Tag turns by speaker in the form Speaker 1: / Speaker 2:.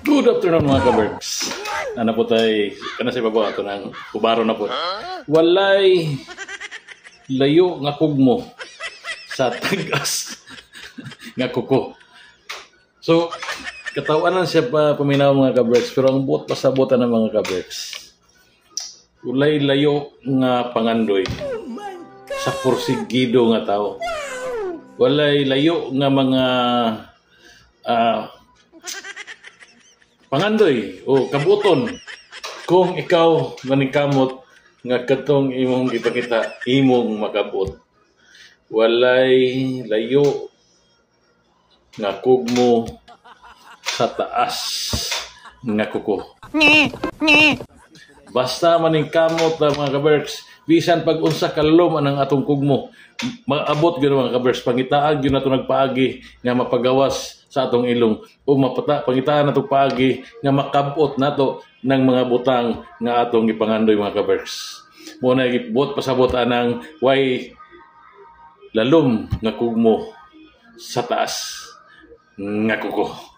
Speaker 1: Good afternoon mga ka-Berks. Ano po tayo, kana sa ibabaw ito ng kubaro na po. Walay layo nga kugmo sa tagas nga kuko. So, katawanan siya pa paminaw mga ka-Berks, pero ang buot pasabotan ng mga ka-Berks. Walay layo nga pangandoy sa porsigido nga tao. Walay layo nga mga pangandoy o kabuton kung ikaw manikamot nga katong imong ipakita imong makabot. Walay layo nga kugmo sa taas nga kuko. Basta maningkamot mga ka-Berks, bisan pag unsa kalom anang atong kugmo, maabot gyud mga ka-Berks, pangitaag gyud nato nagpaagi nga mapagawas sa atong ilong o pangitaan nato paagi nga makabot nato ng mga butang nga atong gipangandoy mga ka-Berks. Mo na gibot pasabot anang way lalom nga kugmo sa taas nga kuko.